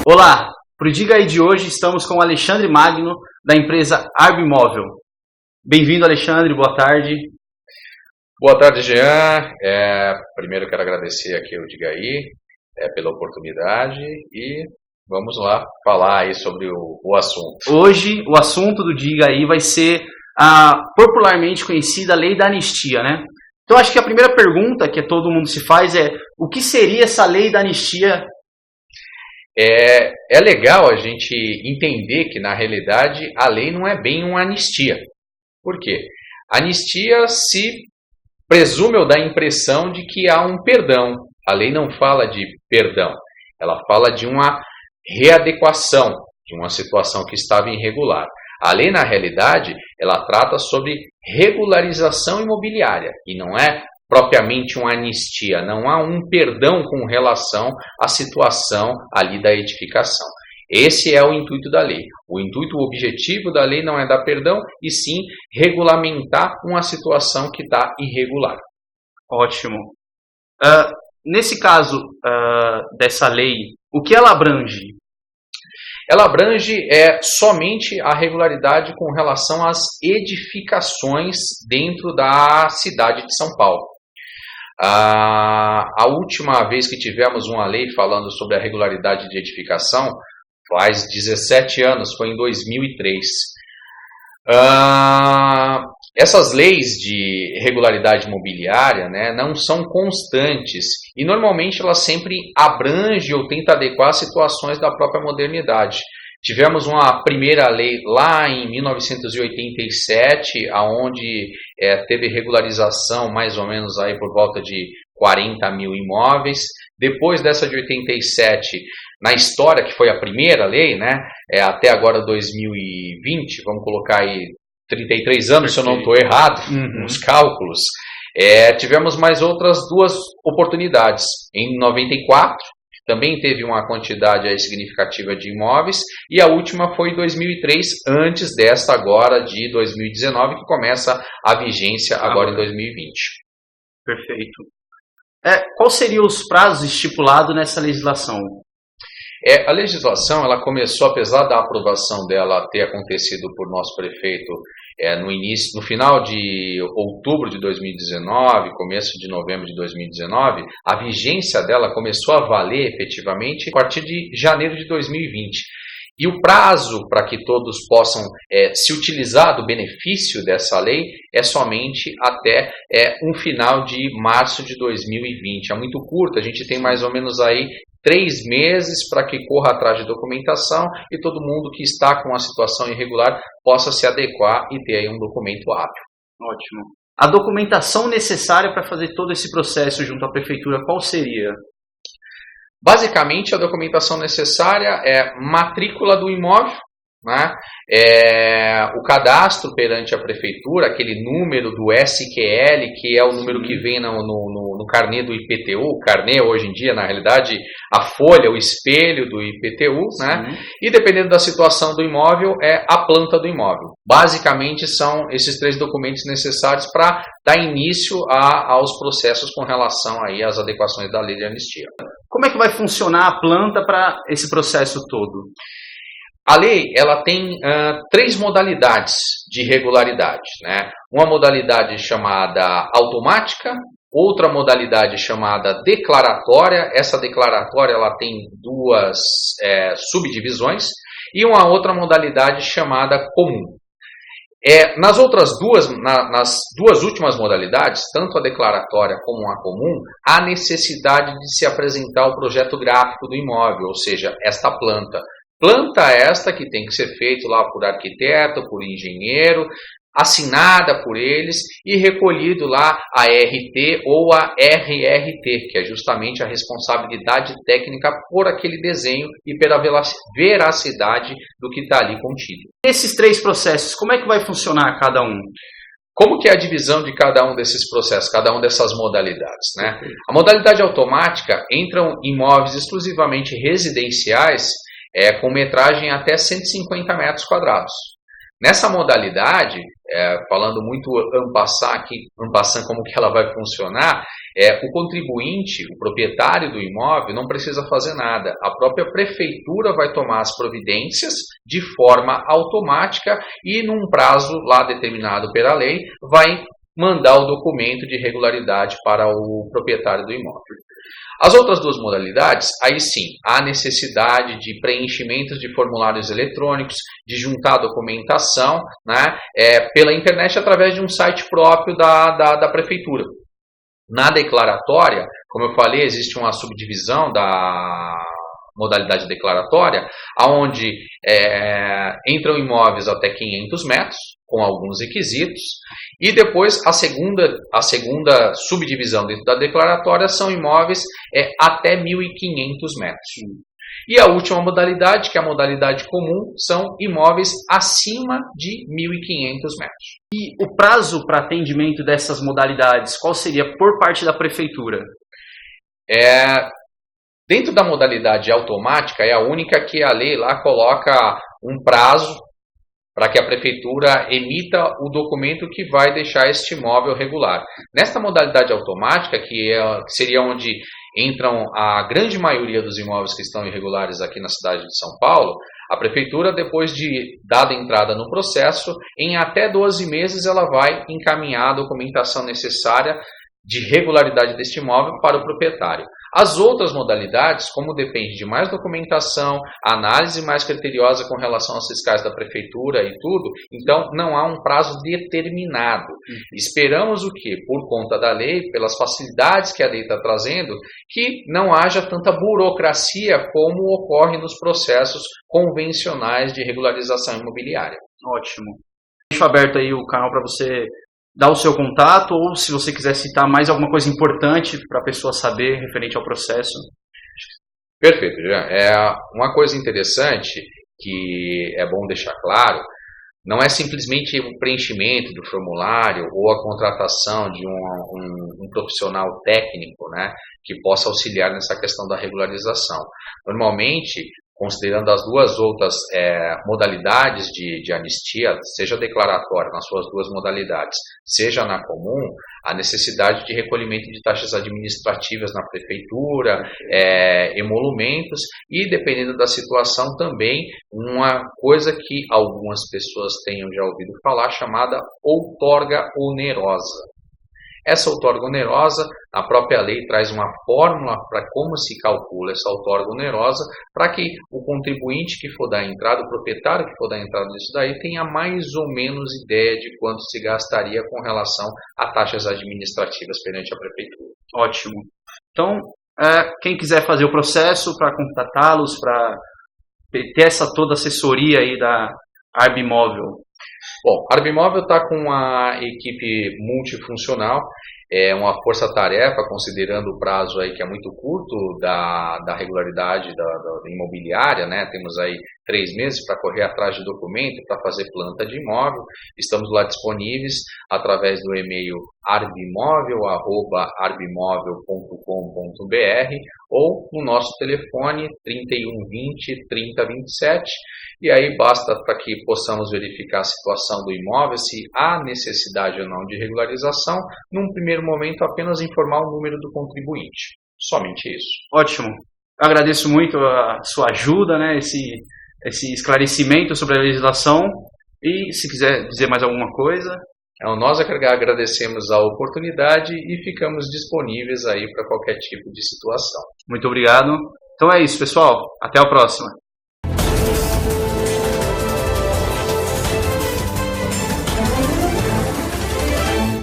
Olá, para o Diga Aí de hoje estamos com o Alexandre Magno, da empresa Arbimóvel. Bem-vindo, Alexandre, boa tarde. Boa tarde, Jean. Primeiro quero agradecer aqui ao Diga Aí pela oportunidade e vamos lá falar aí sobre o assunto. Hoje o assunto do Diga Aí vai ser a popularmente conhecida Lei da Anistia, né? Então acho que a primeira pergunta que todo mundo se faz é: o que seria essa Lei da Anistia? É legal a gente entender que, na realidade, a lei não é bem uma anistia. Por quê? Anistia se presume ou dá a impressão de que há um perdão. A lei não fala de perdão, ela fala de uma readequação de uma situação que estava irregular. A lei, na realidade, ela trata sobre regularização imobiliária e não é propriamente uma anistia, não há um perdão com relação à situação ali da edificação. Esse é o intuito da lei. O intuito, o objetivo da lei não é dar perdão, e sim regulamentar uma situação que está irregular. Ótimo. Nesse caso dessa lei, o que ela abrange? Ela abrange somente a regularidade com relação às edificações dentro da cidade de São Paulo. A última vez que tivemos uma lei falando sobre a regularidade de edificação faz 17 anos, foi em 2003. Essas leis de regularidade imobiliária, né, não são constantes e normalmente elas sempre abrangem ou tentam adequar situações da própria modernidade. Tivemos uma primeira lei lá em 1987, onde teve regularização mais ou menos aí por volta de 40 mil imóveis. Depois dessa de 87, na história, que foi a primeira lei, né, até agora 2020, vamos colocar aí 33 anos, se eu não estou errado, nos cálculos, tivemos mais outras duas oportunidades. Em 94, também teve uma quantidade aí significativa de imóveis, e a última foi em 2003, antes desta agora de 2019, que começa a vigência agora em 2020. Perfeito. Quais seriam os prazos estipulados nessa legislação? A legislação ela começou, apesar da aprovação dela ter acontecido por nosso prefeito no final de outubro de 2019, começo de novembro de 2019, a vigência dela começou a valer efetivamente a partir de janeiro de 2020. E o prazo para que todos possam se utilizar do benefício dessa lei é somente até um final de março de 2020. É muito curto, a gente tem mais ou menos aí 3 meses para que corra atrás de documentação e todo mundo que está com uma situação irregular possa se adequar e ter aí um documento hábil. Ótimo. A documentação necessária para fazer todo esse processo junto à prefeitura, qual seria? Basicamente, a documentação necessária é matrícula do imóvel, né? O cadastro perante a prefeitura, aquele número do SQL, que é o número que vem no carnê do IPTU, o carnê hoje em dia, na realidade, a folha, o espelho do IPTU, né? E dependendo da situação do imóvel, a planta do imóvel. Basicamente, são esses 3 documentos necessários para dar início aos processos com relação aí às adequações da lei de anistia. Como é que vai funcionar a planta para esse processo todo? A lei ela tem 3 modalidades de regularidade, né? Uma modalidade chamada automática, outra modalidade chamada declaratória. Essa declaratória ela tem 2 subdivisões, e uma outra modalidade chamada comum. Nas duas últimas modalidades, tanto a declaratória como a comum, há necessidade de se apresentar o projeto gráfico do imóvel, ou seja, esta planta. Planta esta que tem que ser feito lá por arquiteto, por engenheiro, assinada por eles e recolhido lá a RT ou a RRT, que é justamente a responsabilidade técnica por aquele desenho e pela veracidade do que está ali contido. Esses 3 processos, como é que vai funcionar cada um? Como que é a divisão de cada um desses processos, cada uma dessas modalidades, né? A modalidade automática entram imóveis exclusivamente residenciais com metragem até 150 metros quadrados. Nessa modalidade, falando muito en passant como que ela vai funcionar, o contribuinte, o proprietário do imóvel, não precisa fazer nada. A própria prefeitura vai tomar as providências de forma automática e, num prazo lá determinado pela lei, vai mandar o documento de regularidade para o proprietário do imóvel. As outras duas modalidades, aí sim, há necessidade de preenchimentos de formulários eletrônicos, de juntar documentação, né, pela internet através de um site próprio da prefeitura. Na declaratória, como eu falei, existe uma subdivisão da modalidade declaratória, onde entram imóveis até 500 metros, com alguns requisitos, e depois a segunda subdivisão dentro da declaratória são imóveis até 1.500 metros. E a última modalidade, que é a modalidade comum, são imóveis acima de 1.500 metros. E o prazo para atendimento dessas modalidades, qual seria por parte da prefeitura? Dentro da modalidade automática, é a única que a lei lá coloca um prazo para que a prefeitura emita o documento que vai deixar este imóvel regular. Nesta modalidade automática, que seria onde entram a grande maioria dos imóveis que estão irregulares aqui na cidade de São Paulo, a prefeitura, depois de dada entrada no processo, em até 12 meses ela vai encaminhar a documentação necessária de regularidade deste imóvel para o proprietário. As outras modalidades, como depende de mais documentação, análise mais criteriosa com relação aos fiscais da prefeitura e tudo, então não há um prazo determinado. Esperamos o quê? Por conta da lei, pelas facilidades que a lei está trazendo, que não haja tanta burocracia como ocorre nos processos convencionais de regularização imobiliária. Ótimo. Deixo aberto aí o canal para você dar o seu contato, ou se você quiser citar mais alguma coisa importante para a pessoa saber referente ao processo. Perfeito, Jean. Uma coisa interessante que é bom deixar claro, não é simplesmente o preenchimento do formulário ou a contratação de um profissional técnico, né, que possa auxiliar nessa questão da regularização. Normalmente, considerando as duas outras modalidades de anistia, seja declaratória nas suas duas modalidades, seja na comum, a necessidade de recolhimento de taxas administrativas na prefeitura, emolumentos e, dependendo da situação, também uma coisa que algumas pessoas tenham já ouvido falar, chamada outorga onerosa. Essa outorga onerosa, a própria lei traz uma fórmula para como se calcula essa outorga onerosa, para que o contribuinte que for dar entrada, o proprietário que for dar entrada nisso daí, tenha mais ou menos ideia de quanto se gastaria com relação a taxas administrativas perante a prefeitura. Ótimo. Então, quem quiser fazer o processo para contatá-los, para ter essa toda assessoria aí da Arbimóvel. Bom, a Arbimóvel está com uma equipe multifuncional, uma força-tarefa, considerando o prazo aí que é muito curto da regularidade da imobiliária, né? Temos aí 3 meses para correr atrás de documento, para fazer planta de imóvel. Estamos lá disponíveis através do e-mail arbimóvel@arbimóvel.com.br ou no nosso telefone 3120 3027. E aí basta para que possamos verificar a situação do imóvel, se há necessidade ou não de regularização. Num primeiro momento, apenas informar o número do contribuinte. Somente isso. Ótimo. Eu agradeço muito a sua ajuda, né, esse esclarecimento sobre a legislação. E se quiser dizer mais alguma coisa... Nós agradecemos a oportunidade e ficamos disponíveis aí para qualquer tipo de situação. Muito obrigado. Então é isso, pessoal. Até a próxima.